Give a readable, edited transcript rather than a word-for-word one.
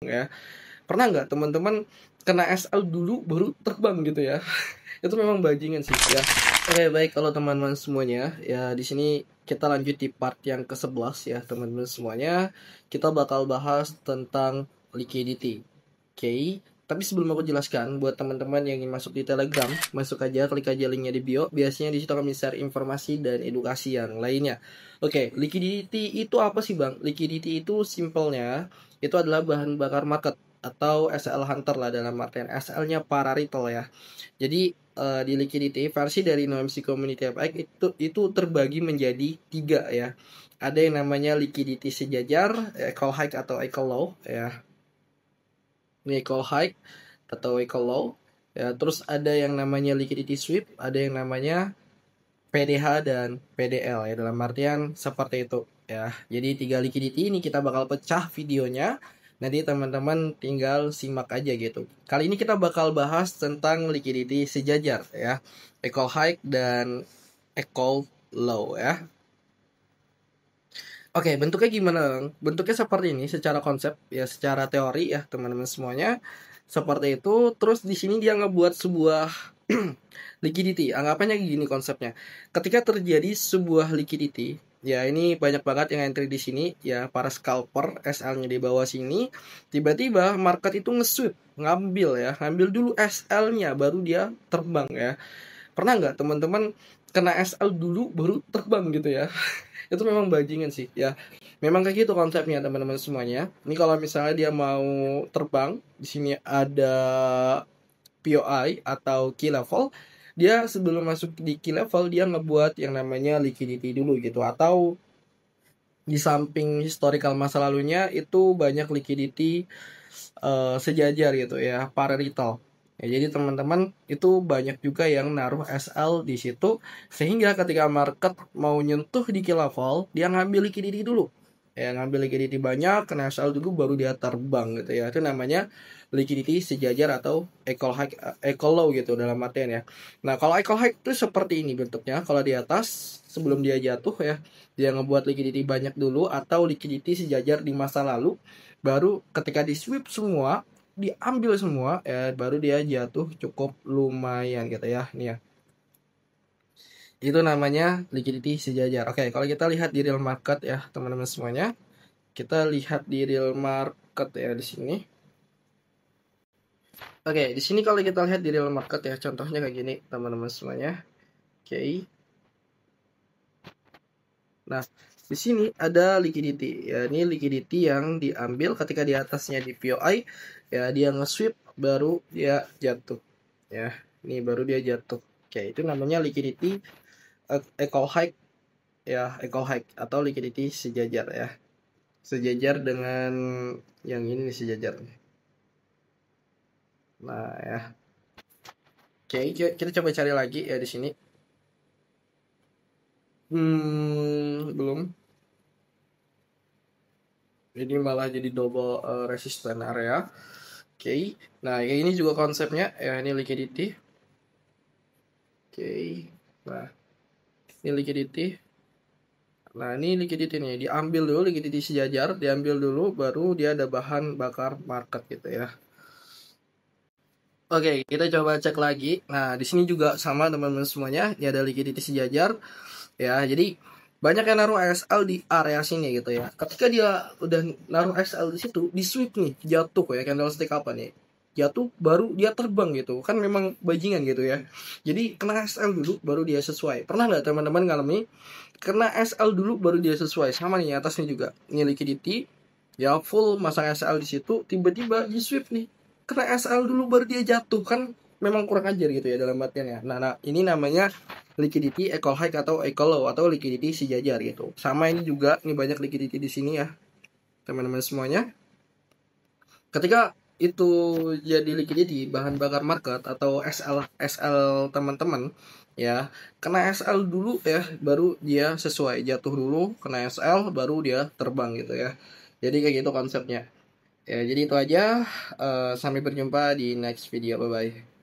ya. Pernah nggak teman-teman kena SL dulu baru terbang gitu ya? Itu memang bajingan sih ya. Oke, baik kalau teman-teman semuanya, ya di sini kita lanjut di part yang ke-11 ya, teman-teman semuanya. Kita bakal bahas tentang liquidity. Oke, tapi sebelum aku jelaskan, buat teman-teman yang ingin masuk di Telegram, masuk aja, klik aja linknya di bio. Biasanya di situ akan share informasi dan edukasi yang lainnya. Oke, liquidity itu apa sih Bang? Liquidity itu simpelnya, itu adalah bahan bakar market atau SL Hunter lah, dalam artian SL-nya para retail ya. Jadi di liquidity versi dari NOMC Community FX itu terbagi menjadi 3 ya. Ada yang namanya liquidity sejajar, equal high atau equal low ya. Ini equal high atau equal low ya. Terus ada yang namanya liquidity sweep, ada yang namanya PDH dan PDL ya, dalam artian seperti itu ya. Jadi 3 liquidity ini kita bakal pecah videonya. Nanti teman-teman tinggal simak aja gitu. Kali ini kita bakal bahas tentang liquidity sejajar ya. Equal high dan equal low ya. Oke, bentuknya gimana, Bang? Bentuknya seperti ini secara konsep ya, secara teori ya, teman-teman semuanya. Seperti itu. Terus di sini dia ngebuat sebuah liquidity. Anggapannya gini konsepnya. Ketika terjadi sebuah liquidity, ya ini banyak banget yang entry di sini ya, para scalper SL-nya di bawah sini. Tiba-tiba market itu nge-sweep, ngambil ya, ngambil dulu SL-nya baru dia terbang ya. Pernah nggak teman-teman kena SL dulu baru terbang gitu ya? Itu memang bajingan sih ya. Memang kayak gitu konsepnya teman-teman semuanya. Ini kalau misalnya dia mau terbang, di sini ada POI atau key level. Dia sebelum masuk di key level dia ngebuat yang namanya liquidity dulu gitu, atau di samping historical masa lalunya itu banyak liquidity sejajar gitu ya, para retail. Ya, jadi teman-teman itu banyak juga yang naruh SL di situ, sehingga ketika market mau nyentuh di key level, dia ngambil liquidity dulu. Ya, ngambil liquidity banyak, kena SL dulu baru dia terbang gitu ya. Itu namanya liquidity sejajar atau equal high, equal low gitu dalam artian ya. Nah, kalau equal high itu seperti ini bentuknya. Kalau di atas sebelum dia jatuh ya, dia ngebuat liquidity banyak dulu atau liquidity sejajar di masa lalu. Baru ketika di sweep semua, diambil semua ya, baru dia jatuh cukup lumayan gitu ya. Nih ya, itu namanya liquidity sejajar. Oke, kalau kita lihat di real market ya teman-teman semuanya, kita lihat di real market ya di sini. Oke, di sini kalau kita lihat di real market ya, contohnya kayak gini teman-teman semuanya. Oke, nah di sini ada liquidity ya. Ini liquidity yang diambil ketika di atasnya di POI ya, dia nge-sweep baru dia jatuh ya. Ini baru dia jatuh. Oke, itu namanya liquidity equal high ya, equal high atau liquidity sejajar ya. Sejajar dengan yang ini nih, sejajar. Nah, ya. Oke, kita coba cari lagi ya di sini. Belum. Ini malah jadi double resistance area. Oke. Nah, yang ini juga konsepnya ya, ini liquidity. Oke. Nah, ini liquidity. Nah, ini liquidity nih, diambil dulu liquidity sejajar, diambil dulu baru dia ada bahan bakar market gitu ya. Oke, kita coba cek lagi. Nah, di sini juga sama teman-teman semuanya. Ini ada liquidity sejajar ya. Jadi banyak yang naruh SL di area sini gitu ya. Ketika dia udah naruh SL di situ, di sweep nih, jatuh ya, candlestick apa nih? Jatuh baru dia terbang gitu. Kan memang bajingan gitu ya. Jadi kena SL dulu baru dia sesuai. Pernah nggak teman-teman ngalami kena SL dulu baru dia sesuai? Sama nih atasnya juga. Ini liquidity ya, full masang SL di situ, tiba-tiba di sweep nih, kena SL dulu baru dia jatuh. Kan memang kurang ajar gitu ya dalam artian ya. Nah, ini namanya liquidity equal high atau equal low atau liquidity sejajar gitu. Sama ini juga, ini banyak liquidity di sini ya teman-teman semuanya. Ketika itu jadi liquidity bahan bakar market atau SL teman-teman ya, kena SL dulu ya baru dia sesuai, jatuh dulu kena SL baru dia terbang gitu ya. Jadi kayak gitu konsepnya ya. Jadi itu aja. Sampai berjumpa di next video, bye bye.